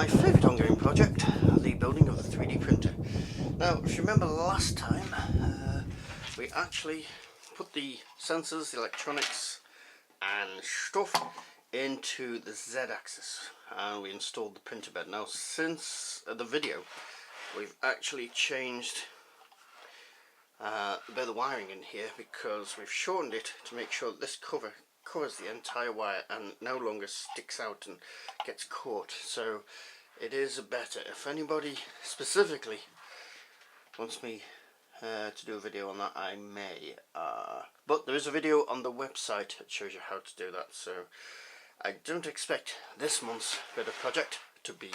my favourite ongoing project, the building of the 3D printer. Now, if you remember last time, we actually put the sensors, the electronics and stuff into the Z-axis, and we installed the printer bed. Now, since the video, we've actually changed a bit of the wiring in here, because we've shortened it to make sure that this cover covers the entire wire and no longer sticks out and gets caught. So it is better. If anybody specifically wants me to do a video on that, I may, but there is a video on the website that shows you how to do that. So I don't expect this month's bit of project to be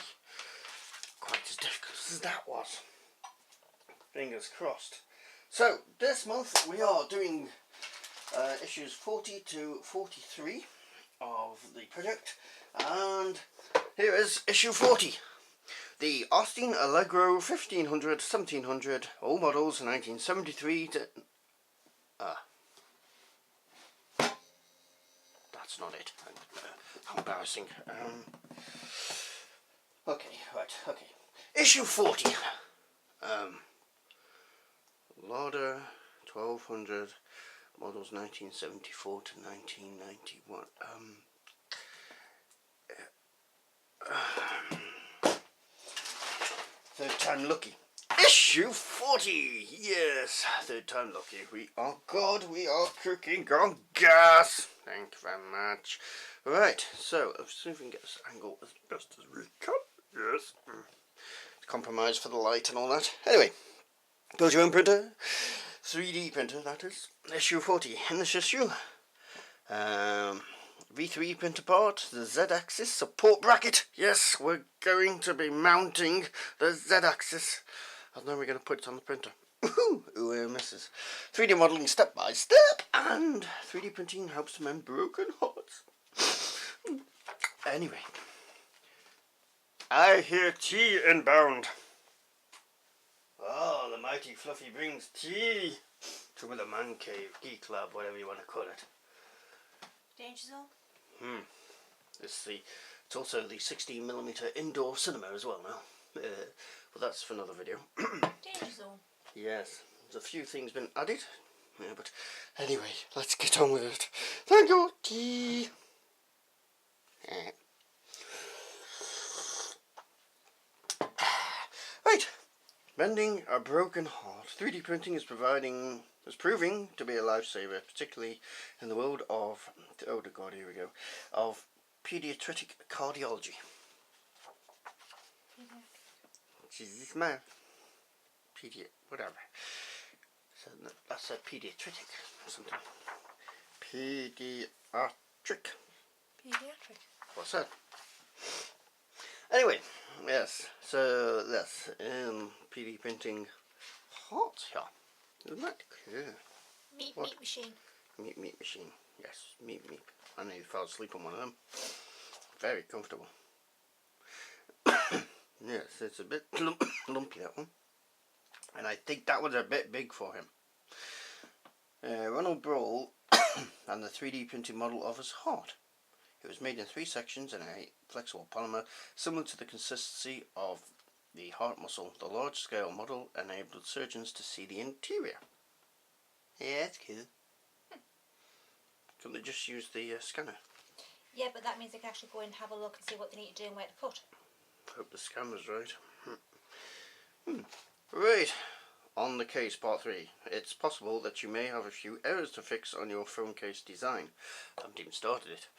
quite as difficult as that was. Fingers crossed. So this month we are doing issues 40 to 43 of the project, and here is issue 40. The Austin Allegro 1500, 1700, all models 1973 to... that's not it. How embarrassing. Okay, right, okay. Issue 40. Lauder 1200, models 1974 to 1991. Third time lucky. Issue 40! Yes, third time lucky. We are good. We are cooking on gas. Thank you very much. Right, so let's see if we can get this angle as best as we can. Yes. Compromise for the light and all that. Anyway, build your own printer. 3D printer, that is. Issue 40. In this issue, V3 printer part, the Z-axis support bracket. Yes, we're going to be mounting the Z-axis, and then we're going to put it on the printer. Ooh, misses. 3D modelling step by step, and 3D printing helps to mend broken hearts. Anyway, I hear tea inbound. Oh, the mighty Fluffy brings tea to the man cave, geek club, whatever you want to call it. Danger zone? It's also the 16mm indoor cinema as well now. But that's for another video. Danger zone. Yes, there's a few things been added. Yeah, but anyway, let's get on with it. Thank you, tea. Right. Mending a broken heart. 3D printing is proving to be a lifesaver, particularly in the world of, oh god, here we go, of pediatric cardiology. Jesus man. Whatever. So that's a pediatric or something. Pediatric. Pediatric. What's that? Anyway, yes, so that's PD printing hot here. Isn't that cool? Meat machine. Meat machine. Yes, meat. I nearly fell asleep on one of them. Very comfortable. Yes, it's a bit lumpy, that one. And I think that was a bit big for him. Ronald Brawl and the 3D printing model of his heart. It was made in 3 sections in a flexible polymer similar to the consistency of the heart muscle. The large scale model enabled surgeons to see the interior. Yeah, that's cool. Couldn't they just use the scanner? Yeah, but that means they can actually go in and have a look and see what they need to do and where to cut. Hope the scanner's right. Right, on the case part 3. It's possible that you may have a few errors to fix on your phone case design. I haven't even started it.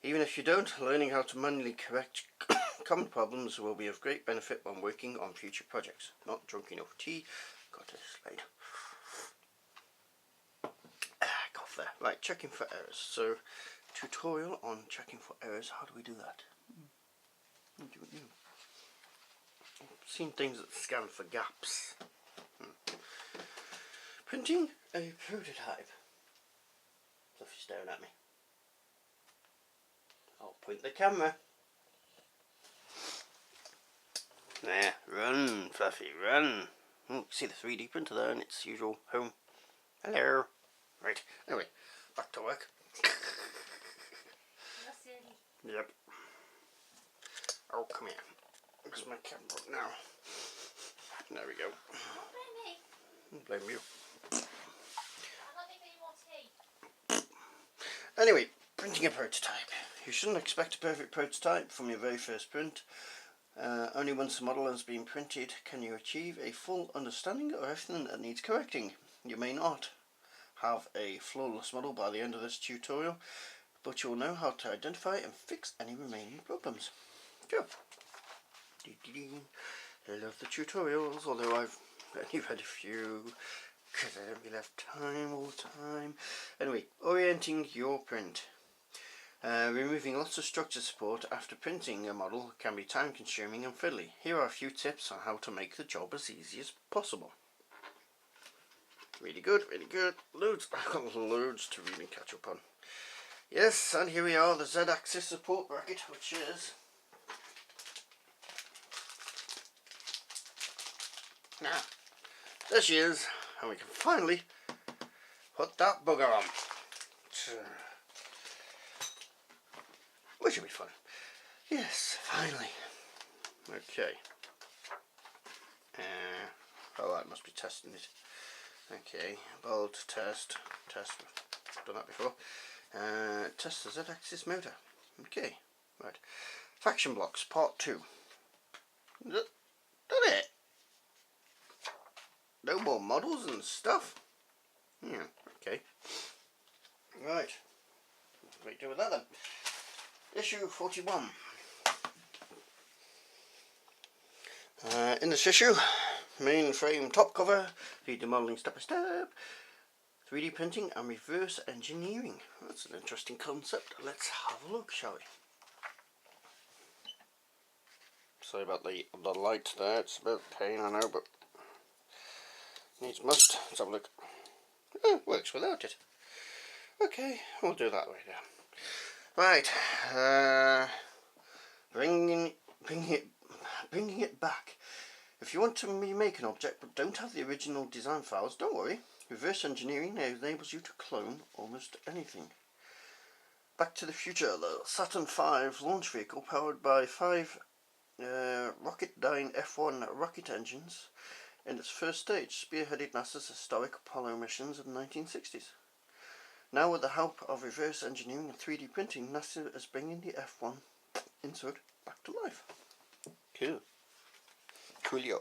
Even if you don't, learning how to manually correct common problems will be of great benefit when working on future projects. Not drunk enough tea. Got to slide. Cough there. Right, checking for errors. So, tutorial on checking for errors. How do we do that? I've seen things that scan for gaps. Printing a prototype. Fluffy's staring at me. I'll point the camera. There, run, Fluffy, run. Oh, see the 3D printer there in its usual home. Hello. Right, anyway, back to work. Yep. Oh, come here. Where's my camera now? There we go. Don't blame me. Don't blame you. I'm not thinking any more tea. Anyway, printing a prototype. You shouldn't expect a perfect prototype from your very first print. Only once the model has been printed can you achieve a full understanding of everything that needs correcting. You may not have a flawless model by the end of this tutorial, but you'll know how to identify and fix any remaining problems. Go! I love the tutorials, although I've only read a few because I don't really have time all the time. Anyway, orienting your print. Removing lots of structure support after printing a model can be time consuming and fiddly. Here are a few tips on how to make the job as easy as possible. Really good, really good. Loads, I've got loads to read and catch up on. Yes, and here we are, the Z-axis support bracket, which is there she is, and we can finally put that bugger on. Which will be fun. Yes, finally. Okay. Oh, that must be testing it. Okay, bold, test. Done that before. Test the Z-axis motor. Okay, right. Faction blocks, part 2. Done it? No more models and stuff? Yeah, okay. Right. What do we do with that then? Issue 41. In this issue, mainframe top cover, 3D modelling step by step, 3D printing and reverse engineering. That's an interesting concept. Let's have a look, shall we? Sorry about the light there, it's a bit of a pain, I know, but needs must. Let's have a look. Oh, works without it. Okay, we'll do that way now. Right, bringing it back. If you want to remake an object but don't have the original design files, don't worry. Reverse engineering enables you to clone almost anything. Back to the Future, the Saturn V launch vehicle powered by 5 Rocketdyne F1 rocket engines in its first stage spearheaded NASA's historic Apollo missions of the 1960s. Now with the help of reverse engineering and 3D printing, NASA is bringing the F1 insert back to life. Cool. Coolio.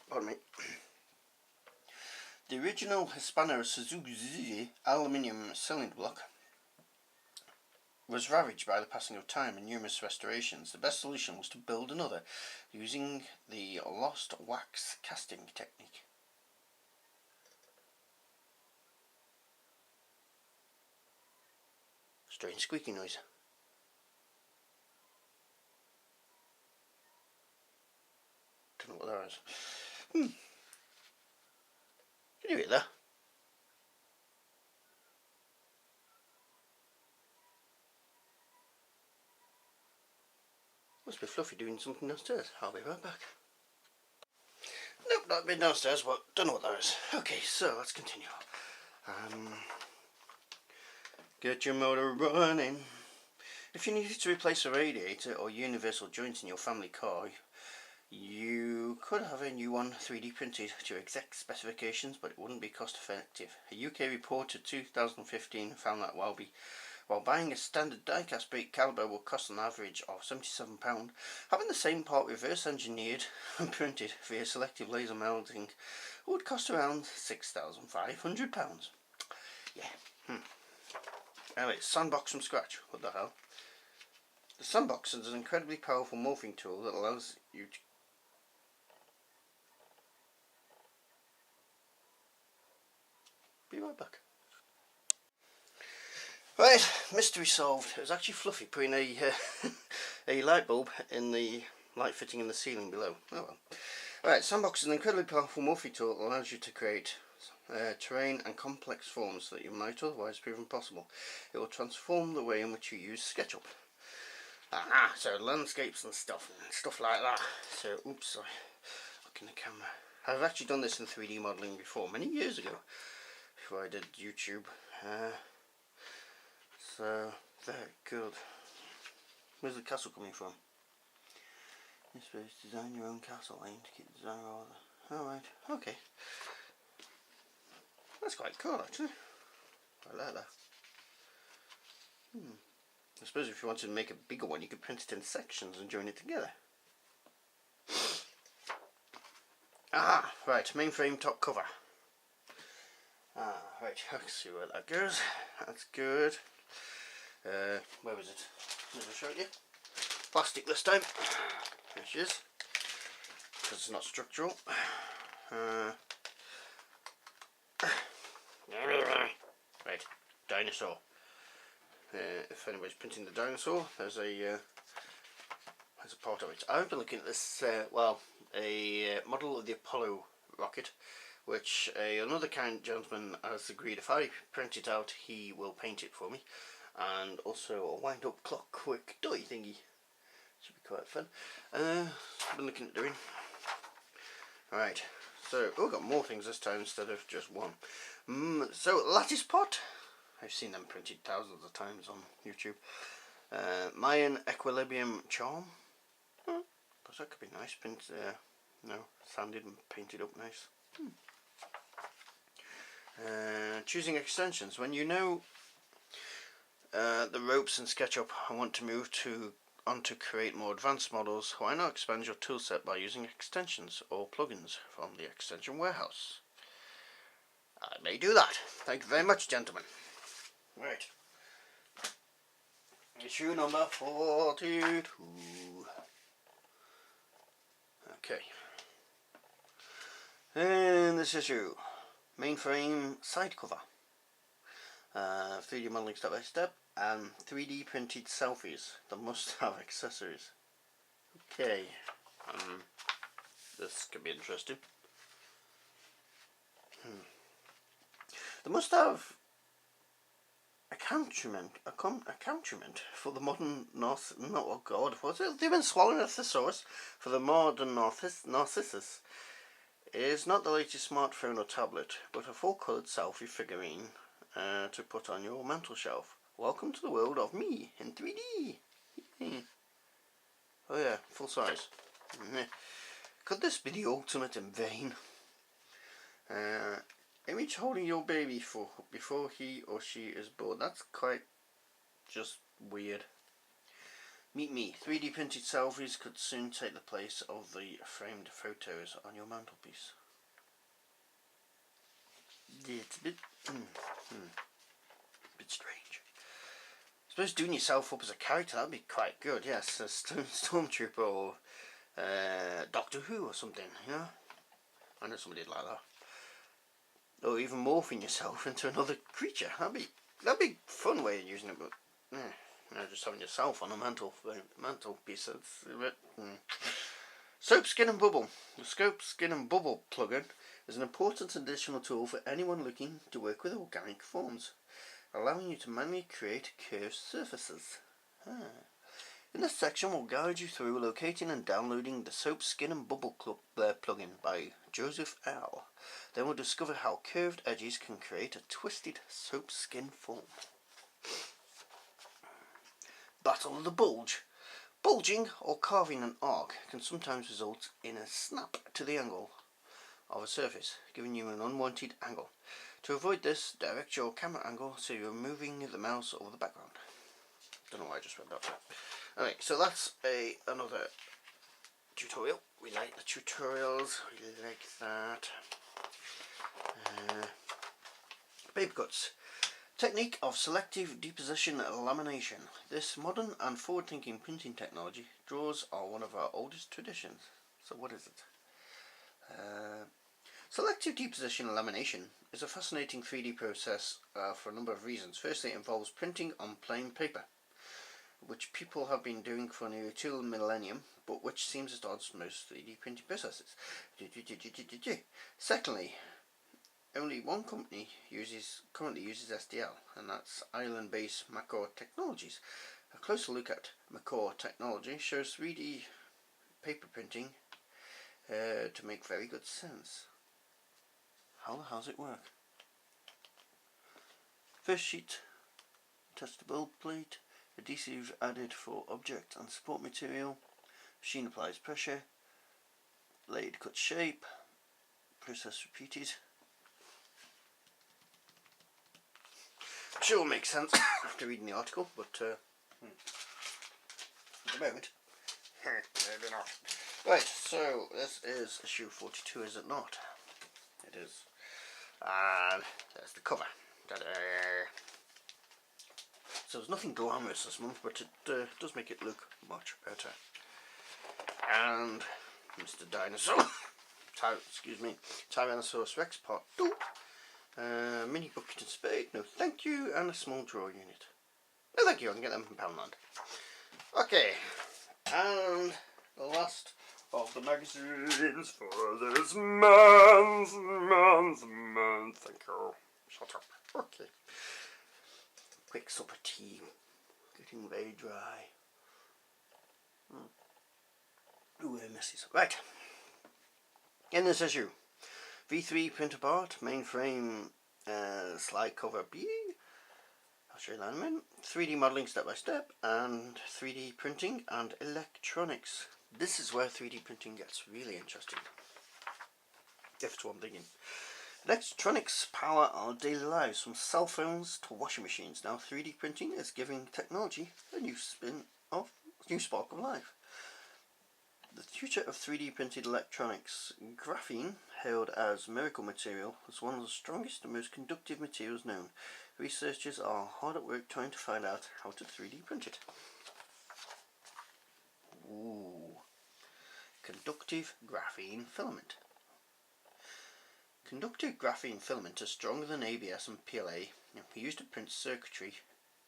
Pardon me. The original Hispano Suzuki aluminium cylinder block was ravaged by the passing of time and numerous restorations. The best solution was to build another using the lost wax casting technique. Strange squeaky noise. Don't know what that is. Can you hear that? Must be Fluffy doing something downstairs. I'll be right back. Nope, not been downstairs, but don't know what that is. Okay, so let's continue. Get your motor running. If you needed to replace a radiator or universal joint in your family car, you could have a new one 3D printed to your exact specifications, but it wouldn't be cost effective. A UK report of 2015 found that while buying a standard die-cast brake calibre will cost an average of £77, having the same part reverse engineered and printed via selective laser melting would cost around £6,500. Yeah. Anyway, sandbox from scratch. What the hell? The sandbox is an incredibly powerful morphing tool that allows you to be right back. Right, mystery solved. It was actually Fluffy putting a a light bulb in the light fitting in the ceiling below. Oh well. Right, sandbox is an incredibly powerful morphing tool that allows you to create terrain and complex forms that you might otherwise prove impossible. It will transform the way in which you use SketchUp. So landscapes and stuff like that. So, oops, sorry, look in the camera. I've actually done this in 3D modelling before, many years ago, before I did YouTube. So, very good. Where's the castle coming from? You're supposed to design your own castle, aim to keep the design order. Alright, okay. That's quite cool actually. I like that. I suppose if you wanted to make a bigger one, you could print it in sections and join it together. Ah, right, mainframe top cover. Ah, right, let's see where that goes. That's good. Where was it? Let me show you. Plastic this time. There she is. Because it's not structural. Right, dinosaur. If anybody's printing the dinosaur, there's a part of it. I've been looking at this, a model of the Apollo rocket, which another kind gentleman has agreed if I print it out, he will paint it for me, and also a wind-up clockwork toy thingy. Should be quite fun. I've been looking at doing. Right, so we've got more things this time instead of just one. So lattice pot. I've seen them printed thousands of times on YouTube. Mayan equilibrium charm. But that could be nice. Sanded and painted up nice. Choosing extensions. When you know the ropes in SketchUp and want to move on to create more advanced models, why not expand your toolset by using extensions or plugins from the extension warehouse? I may do that. Thank you very much, gentlemen. Right. Issue number 42. Okay. In this issue, mainframe side cover, 3D modeling step by step, and 3D printed selfies that must have accessories. Okay. This could be interesting. They must have accoutrement for the modern they've been swallowing a thesaurus for the modern Narcissus. It is not the latest smartphone or tablet, but a full-coloured selfie figurine to put on your mantel shelf. Welcome to the world of me in 3D. Oh yeah, full size. Could this be the ultimate in vain? Image holding your baby before he or she is born. That's quite just weird. Meet me. 3D printed selfies could soon take the place of the framed photos on your mantelpiece. It's a bit strange. I suppose doing yourself up as a character, that'd be quite good. Yes, a stormtrooper or Doctor Who or something. You know, I know somebody like that. Or even morphing yourself into another creature. That'd be a fun way of using it, but just having yourself on a mantelpiece. That's a bit. Soap, Skin and Bubble. The Soap, Skin and Bubble plugin is an important additional tool for anyone looking to work with organic forms, allowing you to manually create curved surfaces. In this section, we'll guide you through locating and downloading the Soap, Skin and Bubble plugin by Joseph L. Then we'll discover how curved edges can create a twisted soap skin form. Battle of the Bulge. Bulging or carving an arc can sometimes result in a snap to the angle of a surface, giving you an unwanted angle. To avoid this, direct your camera angle so you're moving the mouse over the background. Don't know why I just read that. Alright, so that's another tutorial. We like the tutorials, we like that. Paper cuts. Technique of selective deposition lamination. This modern and forward-thinking printing technology draws on one of our oldest traditions. So what is it? Selective deposition lamination is a fascinating 3D process for a number of reasons. Firstly, it involves printing on plain paper, which people have been doing for nearly 2 millennium, but which seems at odds with most 3D printing processes. Secondly, only one company currently uses SDL, and that's Ireland-based Macor Technologies. A closer look at Macor Technology shows 3D paper printing to make very good sense. How the hell does it work? First sheet, testable plate, adhesive added for object and support material, Machine applies pressure. Blade cuts shape. Process repeated. Sure makes sense after reading the article, but at the moment, maybe not. Right, so this is issue 42, is it not? It is. And there's the cover. Ta-da. So there's nothing glamorous this month, but it does make it look much better. And Mr. Dinosaur, Tyrannosaurus Rex Part 2. Mini bucket and spade, no thank you, and a small drawer unit. No thank you, I can get them from Poundland. Okay, and the last of the magazines for this month, thank you. Shut up. Okay. Quick supper tea. Getting very dry. Ooh, messy. Right. In this issue, V3 printer part, mainframe, slide cover B. I'll show you that in a minute. 3D modelling step by step, and 3D printing and electronics. This is where 3D printing gets really interesting. If it's what I'm thinking. Electronics power our daily lives, from cell phones to washing machines. Now 3D printing is giving technology a new spark of life. The future of 3D printed electronics. Graphene, hailed as miracle material, is one of the strongest and most conductive materials known. Researchers are hard at work trying to find out how to 3D print it. Ooh. Conductive graphene filament. Conductive graphene filament is stronger than ABS and PLA and can be used to print circuitry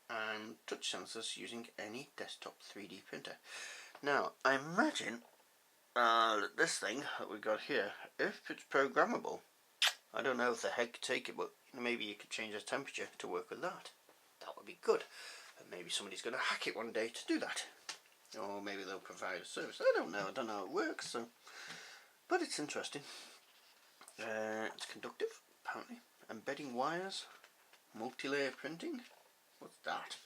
and touch sensors using any desktop 3D printer. Now, I imagine this thing that we've got here, if it's programmable, I don't know if the head could take it, but maybe you could change the temperature to work with that. That would be good. And maybe somebody's going to hack it one day to do that. Or maybe they'll provide a service. I don't know how it works, so. But it's interesting. It's conductive, apparently. Embedding wires. Multi-layer printing. What's that?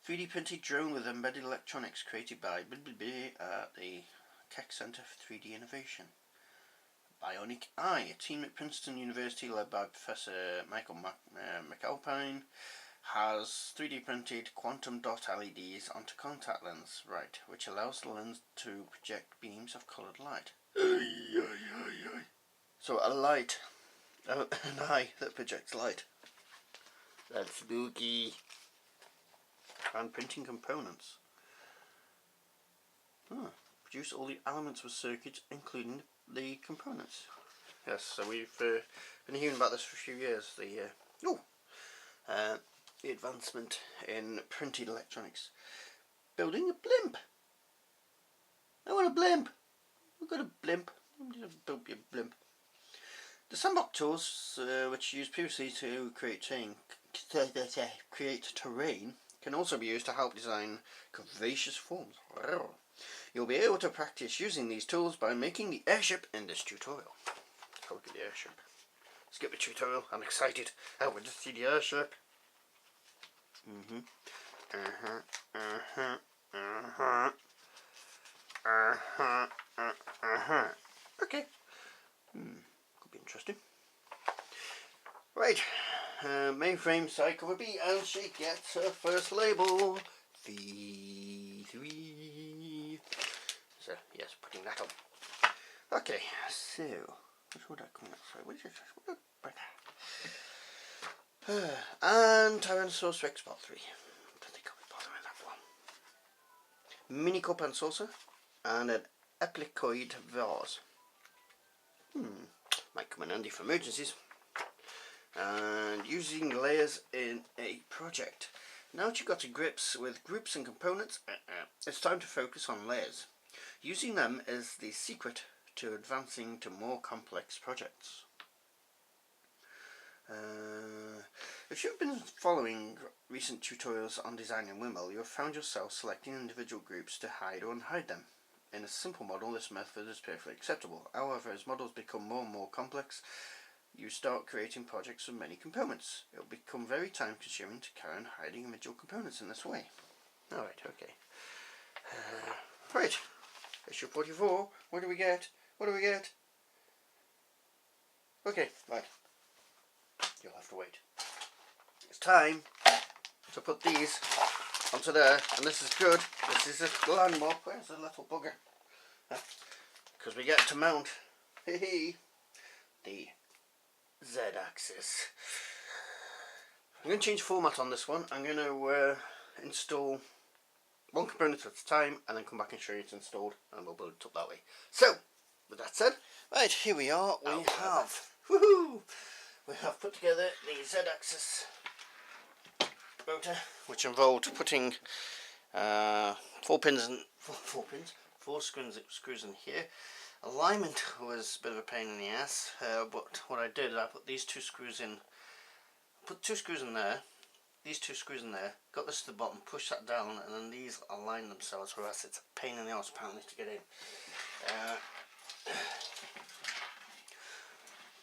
3D printed drone with embedded electronics created by the Keck Center for 3D Innovation. Bionic Eye, a team at Princeton University led by Professor Michael McAlpine, has 3D printed quantum dot LEDs onto contact lens, right, which allows the lens to project beams of coloured light. So a light, an eye that projects light. That's spooky. And printing components. Produce all the elements of circuits, including the components. Yes, so we've been hearing about this for a few years. The advancement in printed electronics. Building a blimp. I want a blimp. We've got a blimp. Build your blimp. The sandbox tools, which used previously to create terrain, can also be used to help design curvaceous forms. You'll be able to practice using these tools by making the airship in this tutorial. Have a look at the airship. Skip the tutorial. I'm excited. I want to see the airship. Okay. Could be interesting. Right. Mainframe side cover B, and she gets her first label. V3. So, yes, putting that on. Okay, so, which would I come next? Sorry, what is it? And Tyrannosaurus Rex Part 3. I don't think I'll be bothering that one. Mini cup and saucer, and an epicoid vase. Might come in handy for emergencies. And using layers in a project. Now that you've got to grips with groups and components, it's time to focus on layers. Using them is the secret to advancing to more complex projects. If you've been following recent tutorials on designing windmill, you've found yourself selecting individual groups to hide or unhide them. In a simple model, this method is perfectly acceptable. However, as models become more and more complex, you start creating projects with many components. It will become very time consuming to carry on hiding individual components in this way. Alright, okay. Right, issue 44. What do we get? What do we get? Okay, right. You'll have to wait. It's time to put these onto there, and this is good. This is a landmark. Where's the little bugger? Because we get to mount the Z-axis. I'm going to change format on this one. I'm going to install one component at a time and then come back and show you it's installed, and we'll build it up that way. So, with that said, right, here we are. We have put together the Z-axis motor, which involved putting four screws in here. Alignment was a bit of a pain in the ass, but what I did, I put these two screws in. Put two screws in there, these two screws in there, got this to the bottom, push that down, and then these align themselves, whereas it's a pain in the arse apparently to get in.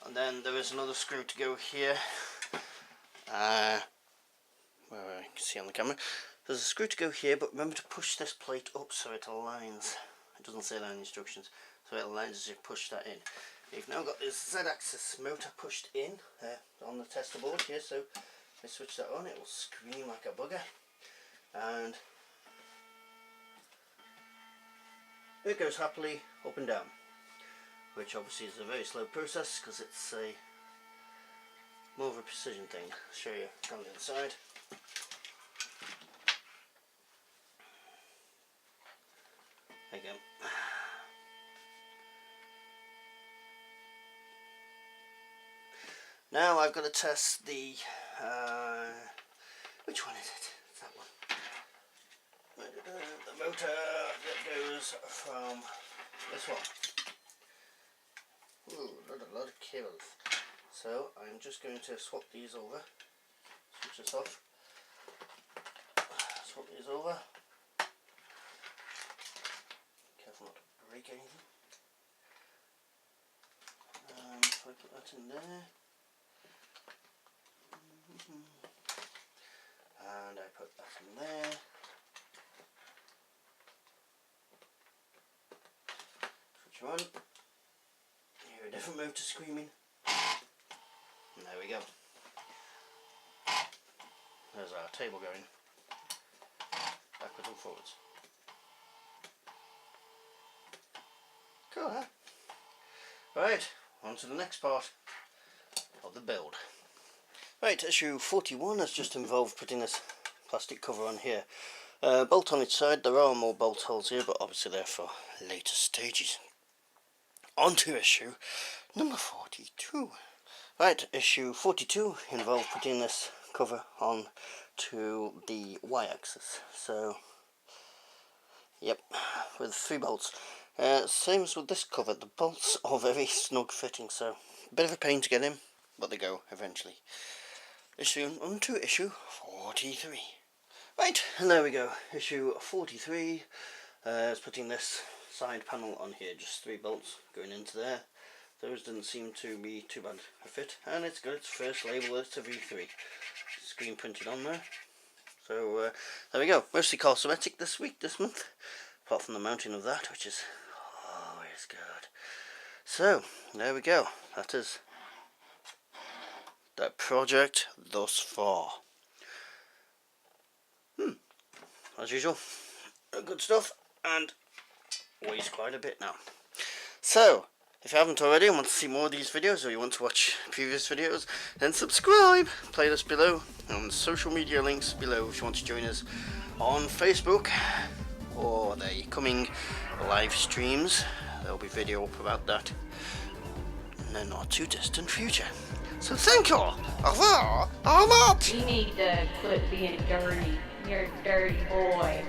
And then there is another screw to go here, where you can see on the camera. There's a screw to go here, but remember to push this plate up so it aligns. It doesn't say that in the instructions, so it aligns as you push that in. You've now got this Z-axis motor pushed in on the tester board here, so if I switch that on, it will scream like a bugger, and it goes happily up and down, which obviously is a very slow process because it's a more of a precision thing. I'll show you from the inside. There you go. Now I've got to test the, which one is it? It's that one. The motor that goes from this one. Ooh, a lot of cables. So I'm just going to swap these over. Switch this off. Swap these over. Careful not to break anything. So I put that in there. And I put that in there. Switch you on. You hear a different motor screaming. And there we go. There's our table going backwards and forwards. Cool, huh? Right, on to the next part of the build. Right, issue 41 has just involved putting this plastic cover on here. Bolt on its side. There are more bolt holes here, but obviously they're for later stages. On to issue number 42. Right, issue 42 involved putting this cover on to the Y-axis. So, yep, with 3 bolts. Same as with this cover, the bolts are very snug fitting, so a bit of a pain to get in, but they go eventually. On to issue 43. Right, and there we go. Issue 43 is putting this side panel on here. Just 3 bolts going into there. Those didn't seem to be too bad a fit, and it's got its first label. It's a V3 screen printed on there. So there we go. Mostly cosmetic this month, apart from the mounting of that, which is always good. So there we go. That is the project thus far. As usual, good stuff, and weighs quite a bit now. So, if you haven't already and want to see more of these videos, or you want to watch previous videos, then subscribe. Playlist below, and social media links below if you want to join us on Facebook, or the coming live streams. There'll be video up about that in the not too distant future. So thank you all. Au revoir. Au revoir. You need to quit being dirty. You're a dirty boy.